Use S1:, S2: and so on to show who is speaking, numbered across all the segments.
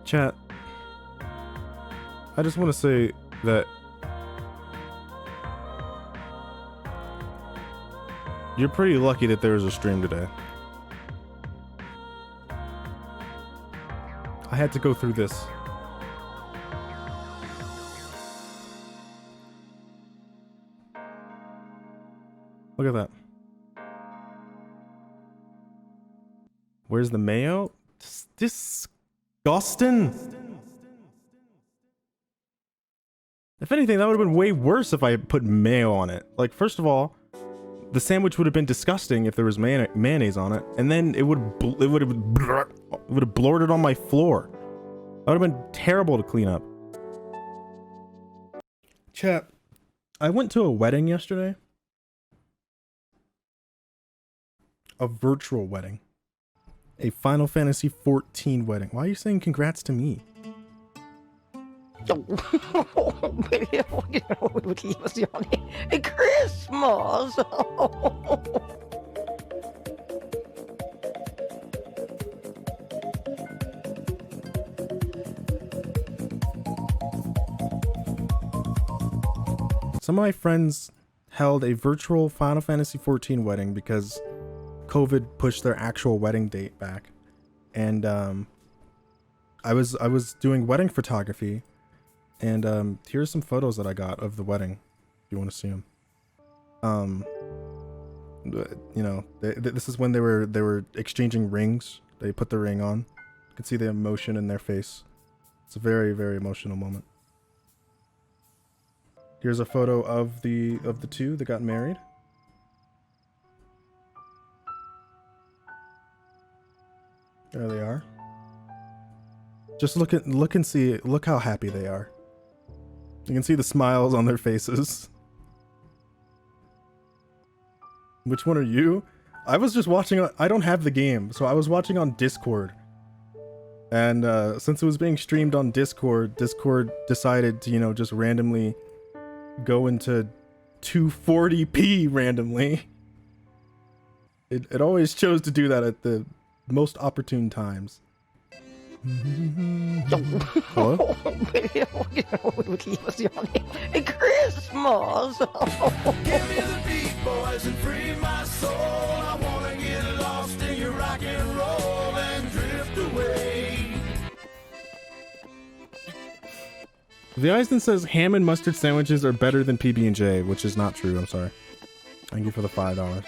S1: Chat, I just want to say that you're pretty lucky that there was a stream today. I had to go through this. Look at that. Where's the mayo? Disgusting. If anything, that would have been way worse if I put mayo on it. Like, first of all, the sandwich would have been disgusting if there was mayonnaise on it, and then it would have blorted on my floor. That would have been terrible to clean up. Chat, I went to a wedding yesterday. A virtual wedding. A Final Fantasy XIV wedding. Why are you saying congrats to me?
S2: Christmas!
S1: Some of my friends held a virtual Final Fantasy XIV wedding because COVID pushed their actual wedding date back. And I was doing wedding photography, and here's some photos that I got of the wedding if you want to see them. You know, this is when they were exchanging rings. They put the ring on. You can see the emotion in their face. It's a very, very emotional moment. Here's a photo of the two that got married. There they are. Just look and see. Look how happy they are. You can see the smiles on their faces. Which one are you? I was just watching. I don't have the game, so I was watching on Discord. And since it was being streamed on Discord decided to, you know, just randomly go into 240p randomly. It always chose to do that at the most opportune times. Hello?
S2: Christmas!
S3: Give me the beat, boys, and free my soul. I wanna get lost in your rock and roll and drift away.
S1: The Eisen says ham and mustard sandwiches are better than PB&J, which is not true. I'm sorry. Thank you for the $5.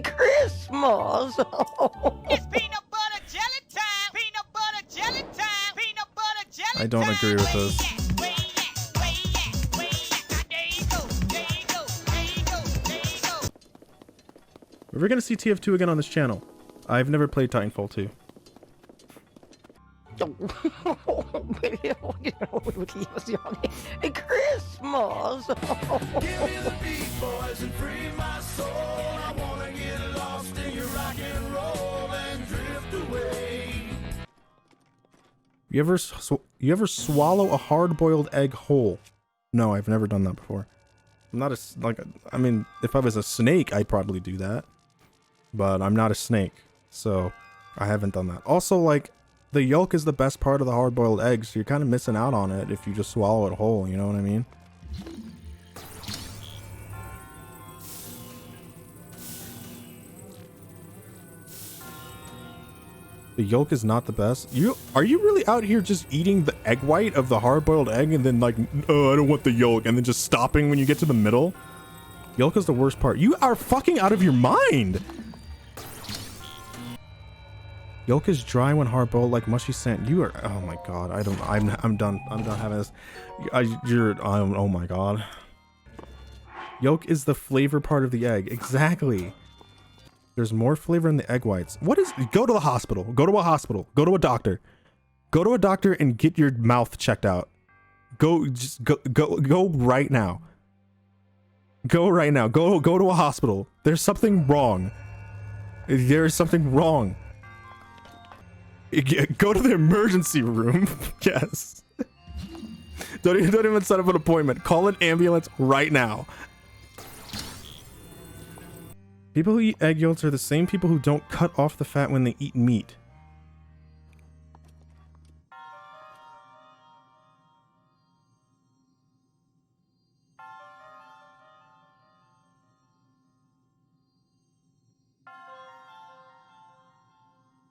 S2: Christmas!
S4: It's peanut butter jelly time. Peanut butter jelly time. Peanut butter jelly time.
S1: I don't agree with this. We're gonna see TF2 again on this channel. I've never played Titanfall 2.
S2: Christmas!
S3: Give me the beat, boys, and free my soul. I wanna get lost in your rock and roll and drift away.
S1: You ever swallow a hard-boiled egg whole? No, I've never done that before. I'm not I mean, if I was a snake, I'd probably do that. But I'm not a snake, so I haven't done that. Also, like, the yolk is the best part of the hard-boiled egg, so you're kind of missing out on it if you just swallow it whole, you know what I mean? The yolk is not the best. Are you really out here just eating the egg white of the hard-boiled egg and then like, oh, I don't want the yolk, and then just stopping when you get to the middle? Yolk is the worst part. You are fucking out of your mind! Yolk is dry when hard-boiled like mushy sand. You are, oh my god, I'm done having this. Oh my god. Yolk is the flavor part of the egg. Exactly. There's more flavor in the egg whites. Go to the hospital. Go to a hospital. Go to a doctor. Go to a doctor and get your mouth checked out. Go right now. Go right now. Go to a hospital. There's something wrong. There is something wrong. Go to the emergency room. Yes. Don't even set up an appointment. Call an ambulance right now. People who eat egg yolks are the same people who don't cut off the fat when they eat meat.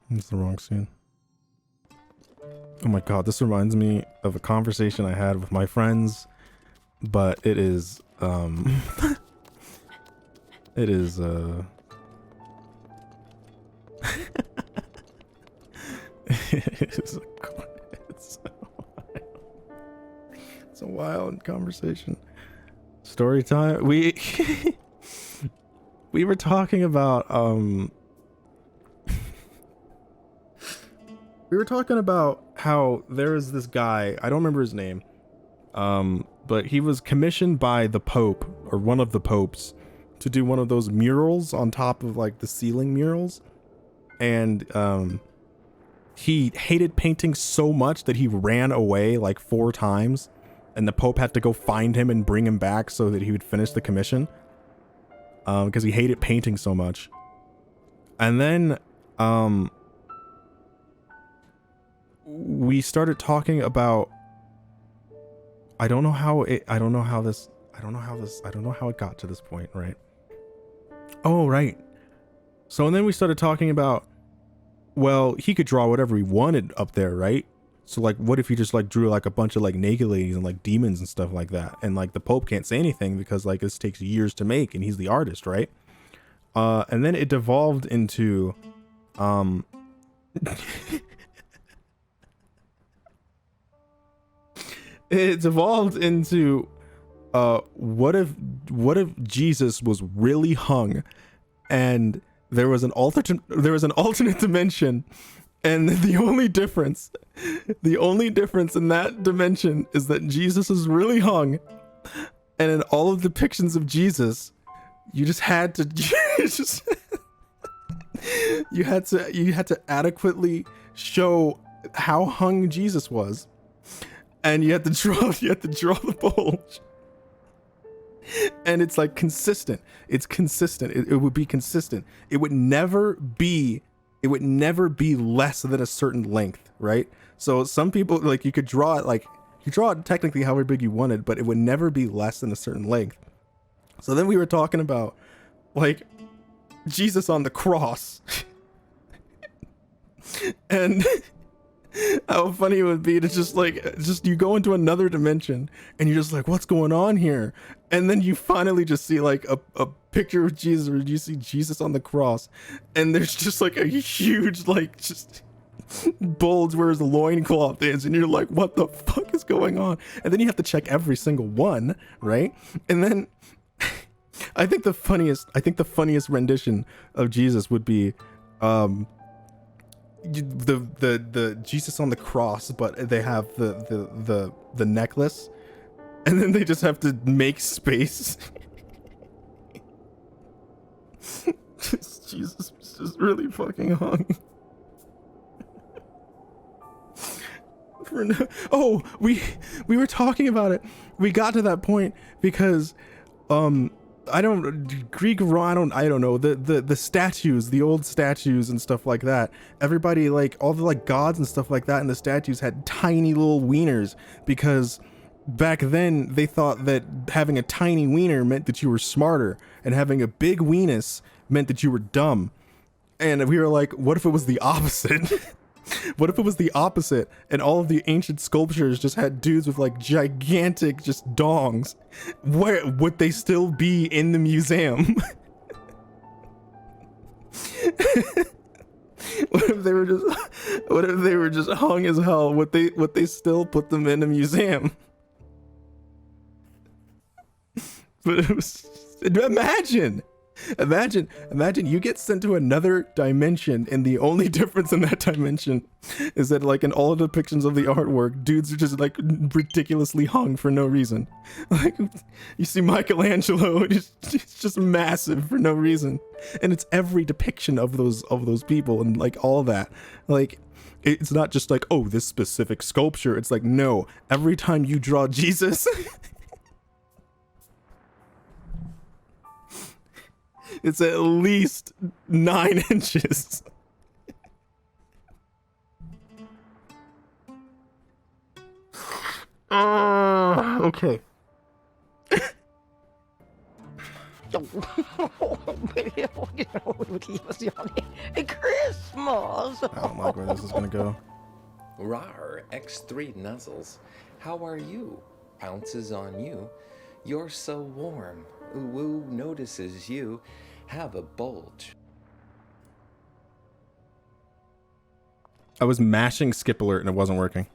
S1: That's the wrong scene. Oh my god, this reminds me of a conversation I had with my friends, but it is, it is, it's a wild conversation. Story time. We were talking about, we were talking about how there is this guy, I don't remember his name, but he was commissioned by the Pope, or one of the popes, to do one of those murals on top of like the ceiling murals. And he hated painting so much that he ran away like 4 times, and the Pope had to go find him and bring him back so that he would finish the commission, because he hated painting so much. And then we started talking about, I don't know how it got to this point, right? Oh, right. So, and then we started talking about, well, he could draw whatever he wanted up there, right? So like, what if he just like drew like a bunch of like naked ladies and like demons and stuff like that? And like the Pope can't say anything because like this takes years to make and he's the artist, right? And then it devolved into, it devolved into, what if Jesus was really hung and there was an alternate dimension, and the only difference in that dimension is that Jesus is really hung, and in all of the depictions of Jesus, you just had to you had to adequately show how hung Jesus was, and you had to draw the bulge. And it's like consistent. It's consistent. It would be consistent. It would never be less than a certain length, right? So some people, like, you could draw it, like, you draw it technically however big you wanted, but it would never be less than a certain length. So then we were talking about, like, Jesus on the cross. And how funny it would be to just you go into another dimension and you're just like, what's going on here? And then you finally just see like a picture of Jesus, or you see Jesus on the cross, and there's just like a huge like just bulge where his loincloth is, and you're like, what the fuck is going on? And then you have to check every single one, right? And then I think the funniest rendition of Jesus would be the Jesus on the cross, but they have the necklace, and then they just have to make space. Jesus is just really fucking hung. We were talking about it. We got to that point because I don't know, the statues, the old statues and stuff like that, everybody, like all the like gods and stuff like that in the statues had tiny little wieners, because back then they thought that having a tiny wiener meant that you were smarter, and having a big weenus meant that you were dumb. And we were like, what if it was the opposite? What if it was the opposite, and all of the ancient sculptures just had dudes with like gigantic just dongs? Where would they still be in the museum? What if they were just hung as hell? Would they still put them in a museum? But it was, imagine you get sent to another dimension, and the only difference in that dimension is that, like, in all of the depictions of the artwork, dudes are just like ridiculously hung for no reason. Like, you see Michelangelo, it's just massive for no reason, and it's every depiction of those people, and like all of that. Like, it's not just like, oh, this specific sculpture. It's like, no, every time you draw Jesus It's at least 9 inches. Okay.
S2: Christmas.
S1: I don't like where this is gonna go.
S5: Rar, X3 nuzzles. How are you? Pounces on you. You're so warm. Woo notices you have a bulge.
S1: I was mashing skip alert and it wasn't working.